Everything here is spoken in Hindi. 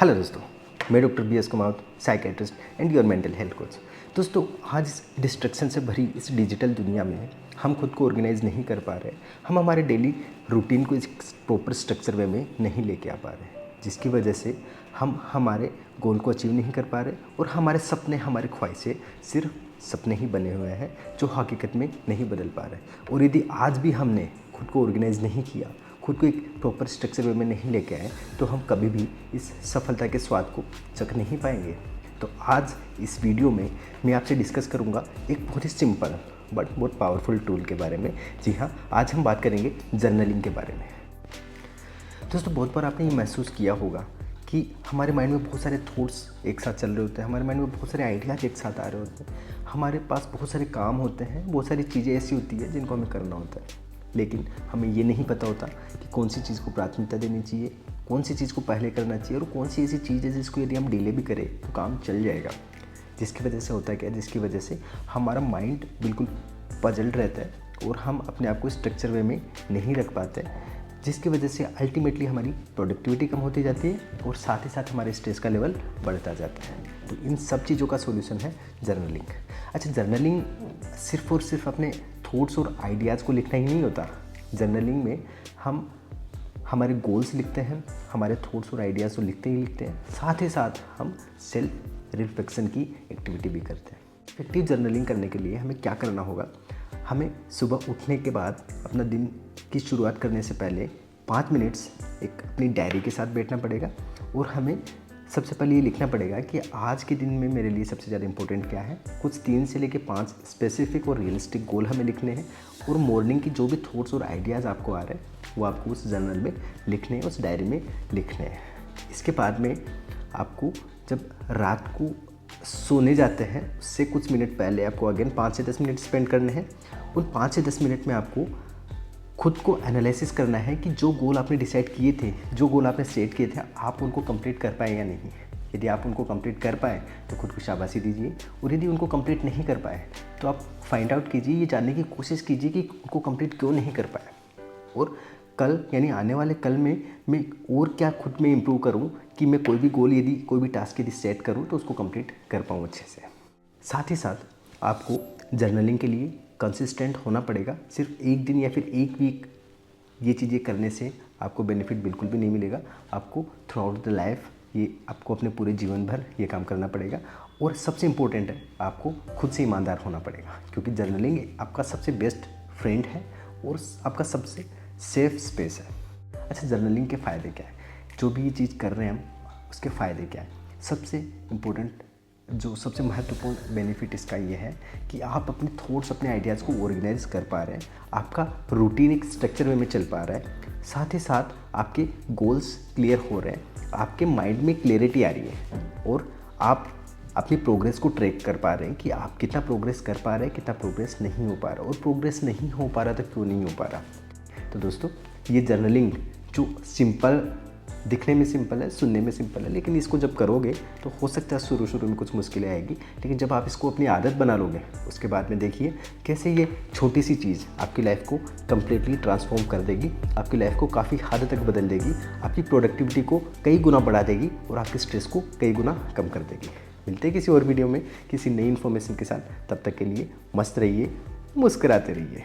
हेलो दोस्तों, मैं doctor B S Kumar, psychiatrist and your mental health coach. दोस्तों, आज इस डिस्ट्रैक्शन से भरी इस डिजिटल दुनिया में हम खुद को ऑर्गेनाइज नहीं कर पा रहे। हम हमारे डेली रूटीन को इस प्रॉपर स्ट्रक्चर वे में नहीं लेके आ पा रहे, जिसकी वजह से हम हमारे गोल को अचीव नहीं कर पा रहे और हमारे सपने, हमारी ख्वाहिशें सिर्फ सपने ही बने हुए हैं जो हकीकत में नहीं बदल पा रहे। और यदि आज भी हमने खुद को ऑर्गेनाइज नहीं किया, खुद को एक प्रॉपर स्ट्रक्चर वे में नहीं लेके आए, तो हम कभी भी इस सफलता के स्वाद को चख नहीं पाएंगे। तो आज इस वीडियो में मैं आपसे डिस्कस करूंगा एक बहुत ही सिंपल बट बहुत पावरफुल टूल के बारे में। जी हाँ, आज हम बात करेंगे जर्नलिंग के बारे में। दोस्तों, बहुत बार आपने ये महसूस किया होगा कि हमारे माइंड में बहुत सारे थॉट्स एक साथ चल रहे होते हैं, हमारे माइंड में बहुत सारे आइडियाज़ एक साथ आ रहे होते हैं, हमारे पास बहुत सारे काम होते हैं, बहुत सारी चीज़ें ऐसी होती है जिनको हमें करना होता है, लेकिन हमें ये नहीं पता होता कि कौन सी चीज़ को प्राथमिकता देनी चाहिए, कौन सी चीज़ को पहले करना चाहिए और कौन सी ऐसी चीज़ है जिसको यदि हम डिले भी करें तो काम चल जाएगा। जिसकी वजह से होता है क्या, जिसकी वजह से हमारा माइंड बिल्कुल पजल्ड रहता है और हम अपने आप को स्ट्रक्चर वे में नहीं रख पाते, जिसकी वजह से अल्टीमेटली हमारी प्रोडक्टिविटी कम होती जाती है और साथ ही साथ हमारे स्ट्रेस का लेवल बढ़ता जाता है। तो इन सब चीज़ों का सोल्यूशन है जर्नलिंग। अच्छा, जर्नलिंग सिर्फ और सिर्फ अपने थॉट्स और आइडियाज़ को लिखना ही नहीं होता। जर्नलिंग में हम हमारे गोल्स लिखते हैं, हमारे थॉट्स और आइडियाज़ को लिखते ही लिखते हैं, साथ ही साथ हम सेल्फ रिफ्लेक्शन की एक्टिविटी भी करते हैं। इफेक्टिव जर्नलिंग करने के लिए हमें क्या करना होगा? हमें सुबह उठने के बाद अपना दिन की शुरुआत करने से पहले 5 मिनट्स एक अपनी डायरी के साथ बैठना पड़ेगा और हमें सबसे पहले ये लिखना पड़ेगा कि आज के दिन में मेरे लिए सबसे ज़्यादा इंपॉर्टेंट क्या है। कुछ 3 से लेकर 5 स्पेसिफिक और रियलिस्टिक गोल हमें लिखने हैं और मॉर्निंग की जो भी थॉट्स और आइडियाज़ आपको आ रहे हैं वो आपको उस जर्नल में लिखने हैं, उस डायरी में लिखने हैं। इसके बाद में आपको जब रात को सोने जाते हैं उससे कुछ मिनट पहले आपको अगेन 5 से 10 मिनट स्पेंड करने हैं। उन 5 से 10 मिनट में आपको खुद को एनालिसिस करना है कि जो गोल आपने डिसाइड किए थे, जो गोल आपने सेट किए थे, आप उनको कंप्लीट कर पाए या नहीं। यदि आप उनको कंप्लीट कर पाए तो खुद को शाबाशी दीजिए, और यदि उनको कंप्लीट नहीं कर पाए तो आप फाइंड आउट कीजिए, ये जानने की कोशिश कीजिए कि उनको कंप्लीट क्यों नहीं कर पाए और कल यानी आने वाले कल में मैं और क्या खुद में इम्प्रूव करूँ कि मैं कोई भी गोल, यदि कोई भी टास्क यदि सेट करूँ तो उसको कंप्लीट कर पाऊँ अच्छे से। साथ ही साथ आपको जर्नलिंग के लिए कंसिस्टेंट होना पड़ेगा। सिर्फ एक दिन या फिर एक वीक ये चीज़ें करने से आपको बेनिफिट बिल्कुल भी नहीं मिलेगा। आपको थ्रू आउट द लाइफ ये आपको अपने पूरे जीवन भर ये काम करना पड़ेगा। और सबसे इम्पोर्टेंट है, आपको खुद से ईमानदार होना पड़ेगा, क्योंकि जर्नलिंग आपका सबसे बेस्ट फ्रेंड है और आपका सबसे सेफ स्पेस है। अच्छा, जर्नलिंग के फ़ायदे क्या है? जो भी ये चीज़ कर रहे हैं हम, उसके फ़ायदे क्या है? सबसे इम्पोर्टेंट, जो सबसे महत्वपूर्ण बेनिफिट इसका ये है कि आप अपने थॉट्स, अपने आइडियाज़ को ऑर्गेनाइज कर पा रहे हैं, आपका रूटीन एक स्ट्रक्चर वे में चल पा रहा है, साथ ही साथ आपके गोल्स क्लियर हो रहे हैं, आपके माइंड में क्लैरिटी आ रही है और आप अपनी प्रोग्रेस को ट्रैक कर पा रहे हैं कि आप कितना प्रोग्रेस कर पा रहे हैं, कितना प्रोग्रेस नहीं हो पा रहा, और प्रोग्रेस नहीं हो पा रहा तो क्यों नहीं हो पा रहा। तो दोस्तों, ये जर्नलिंग जो सिंपल, दिखने में सिंपल है, सुनने में सिंपल है, लेकिन इसको जब करोगे तो हो सकता है शुरू में कुछ मुश्किलें आएगी, लेकिन जब आप इसको अपनी आदत बना लोगे उसके बाद में देखिए कैसे ये छोटी सी चीज़ आपकी लाइफ को कम्प्लीटली ट्रांसफॉर्म कर देगी, आपकी लाइफ को काफ़ी हद तक बदल देगी, आपकी प्रोडक्टिविटी को कई गुना बढ़ा देगी और आपके स्ट्रेस को कई गुना कम कर देगी। मिलते हैं किसी और वीडियो में किसी नई इन्फॉर्मेशन के साथ। तब तक के लिए मस्त रहिए, मुस्कुराते रहिए।